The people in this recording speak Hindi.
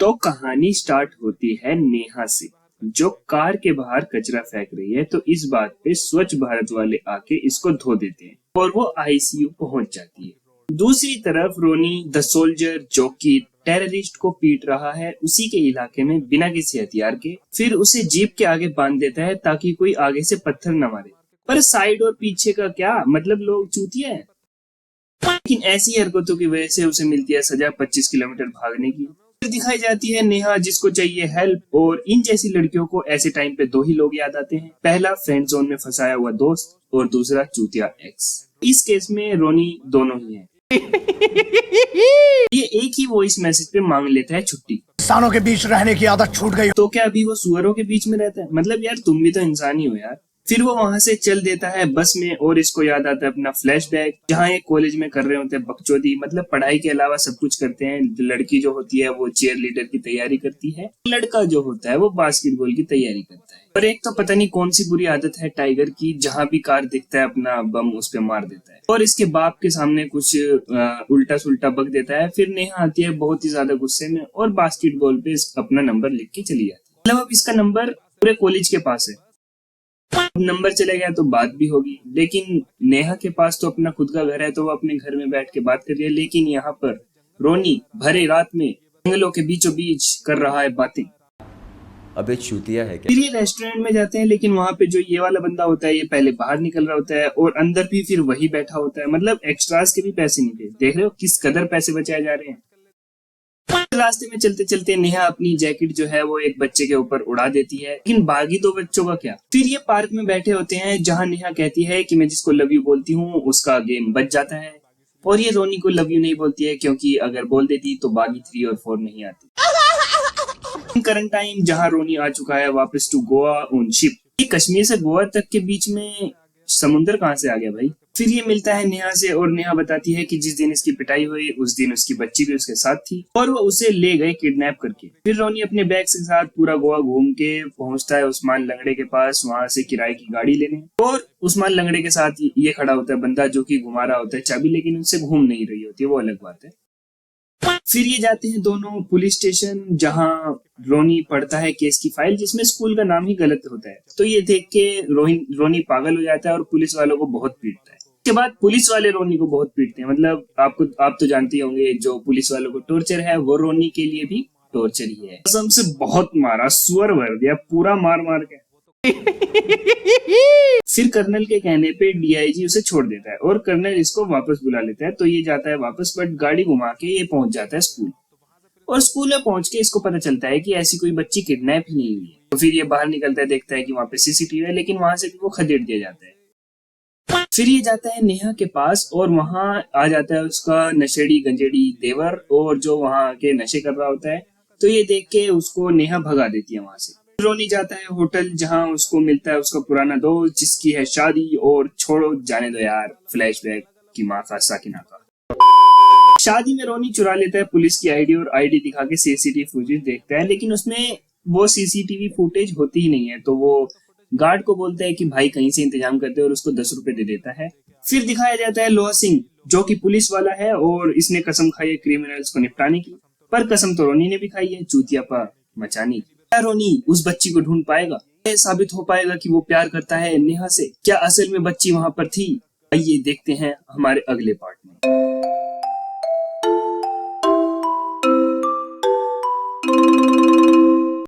तो कहानी स्टार्ट होती है नेहा से, जो कार के बाहर कचरा फेंक रही है। तो इस बात पे स्वच्छ भारत वाले आके इसको धो देते हैं और वो आईसीयू पहुंच जाती है। दूसरी तरफ रोनी द सोल्जर, जो कि टेररिस्ट को पीट रहा है उसी के इलाके में बिना किसी हथियार के, फिर उसे जीप के आगे बांध देता है ताकि कोई आगे से पत्थर न मारे। पर साइड और पीछे का क्या मतलब, लोग चूतिया है। लेकिन ऐसी हरकतों की वजह से उसे मिलती है सजा 25 किलोमीटर भागने की। फिर दिखाई जाती है नेहा, जिसको चाहिए हेल्प, और इन जैसी लड़कियों को ऐसे टाइम पे दो ही लोग याद आते हैं, पहला फ्रेंड जोन में फंसाया हुआ दोस्त और दूसरा चूतिया एक्स। इस केस में रोनी दोनों ही है। ये एक ही वॉइस मैसेज पे मांग लेता है छुट्टी। इंसानों के बीच रहने की आदत छूट गई। तो क्या अभी वो सुअरों के बीच में रहता है? मतलब यार, तुम भी तो इंसान ही हो यार। फिर वो वहां से चल देता है बस में, और इसको याद आता है अपना फ्लैशबैक, जहाँ ये कॉलेज में कर रहे होते हैं बकचोदी। मतलब पढ़ाई के अलावा सब कुछ करते हैं। लड़की जो होती है वो चीयर लीडर की तैयारी करती है, लड़का जो होता है वो बास्केटबॉल की तैयारी करता है। और एक तो पता नहीं कौन सी बुरी आदत है टाइगर की, जहाँ भी कार दिखता है अपना बम उस पर मार देता है और इसके बाप के सामने कुछ उल्टा सुल्टा बक देता है। फिर नेहा आती है बहुत ही ज्यादा गुस्से में और बास्केटबॉल पे अपना नंबर लिख के चली जाती है। मतलब अब इसका नंबर पूरे कॉलेज के पास है। नंबर चले गया तो बात भी होगी, लेकिन नेहा के पास तो अपना खुद का घर है, तो वो अपने घर में बैठ के बात कर रही है। लेकिन यहाँ पर रोनी भरे रात में जंगलों के बीचों बीच कर रहा है बातें। अबे चूतिया है क्या? फिर ये रेस्टोरेंट में जाते हैं, लेकिन वहां पे जो ये वाला बंदा होता है ये पहले बाहर निकल रहा होता है और अंदर भी फिर वही बैठा होता है। मतलब एक्स्ट्रास के भी पैसे नहीं थे। देख रहे हो किस कदर पैसे बचाए जा रहे हैं। रास्ते में चलते चलते नेहा अपनी जैकेट जो है वो एक बच्चे के ऊपर उड़ा देती है, लेकिन बाकी दो बच्चों का क्या। फिर ये पार्क में बैठे होते हैं, जहां नेहा कहती है कि मैं जिसको लव यू बोलती हूँ उसका गेम बच जाता है, और ये रोनी को लव यू नहीं बोलती है, क्योंकि अगर बोल देती तो बागी 3 और 4 नहीं आती। करंट टाइम, जहां रोनी आ चुका है वापस टू गोवा ऑन शिप। ये कश्मीर से गोवा तक के बीच में समुद्र कहाँ से आ गया भाई। फिर ये मिलता है नेहा से और नेहा बताती है कि जिस दिन इसकी पिटाई हुई उस दिन उसकी बच्ची भी उसके साथ थी और वो उसे ले गए किडनैप करके। फिर रोनी अपने बैग के साथ पूरा गोवा घूम के पहुंचता है उस्मान लंगड़े के पास, वहां से किराए की गाड़ी लेने। और उस्मान लंगड़े के साथ ये खड़ा होता है बंदा, जो कि घुमा रहा होता है चाबी, लेकिन उनसे घूम नहीं रही होती, वो अलग बात है। फिर ये जाते हैं दोनों पुलिस स्टेशन, जहां रोनी पढ़ता है केस की फाइल, जिसमें स्कूल का नाम ही गलत होता है। तो ये देख के रोनी पागल हो जाता है और पुलिस वालों को बहुत पीटता है। उसके बाद पुलिस वाले रोनी को बहुत पीटते हैं। मतलब आप तो जानते होंगे, जो पुलिस वालों को टॉर्चर है वो रोनी के लिए भी टॉर्चर ही है। कसम से बहुत मारा, सुअर भर दिया पूरा मार मार के। फिर कर्नल के कहने पे डीआईजी उसे छोड़ देता है और कर्नल इसको वापस बुला लेता है। तो ये जाता है वापस, बट गाड़ी घुमा के ये पहुंच जाता है स्कूल। और स्कूल में पहुंच के इसको पता चलता है कि ऐसी कोई बच्ची किडनैप ही नहीं हुई है। तो फिर ये बाहर निकलता है, देखता है कि वहां पे सीसीटीवी है, लेकिन वहां से भी वो खदेड़ दिया जाता है। फिर ये जाता है नेहा के पास और वहां आ जाता है उसका नशेड़ी गंजेड़ी देवर, और जो वहां के नशे कर रहा होता है। तो ये देख के उसको नेहा भगा देती है वहां से। रोनी जाता है होटल, जहां उसको मिलता है उसका पुराना दोस्त, जिसकी है शादी। और छोड़ो जाने दो यार, फ्लैशबैक की माँ का साकिना का। शादी में रोनी चुरा लेता है पुलिस की आईडी और आईडी दिखा के सीसीटीवी फुटेज देखता है, लेकिन उसमें वो सीसीटीवी फुटेज होती ही नहीं है। तो वो गार्ड को बोलता है कि भाई कहीं से इंतजाम करते, और उसको 10 रुपए दे देता है। फिर दिखाया जाता है लोहा सिंह, जो कि पुलिस वाला है और इसने कसम खाई है क्रिमिनल्स को निपटाने की। पर कसम तो रोनी ने भी खाई है चूतियापा मचाने की। क्या रोनी उस बच्ची को ढूंढ पाएगा? साबित हो पाएगा कि वो प्यार करता है नेहा से? क्या असल में बच्ची वहां पर थी? आइए देखते हैं हमारे अगले पार्ट में।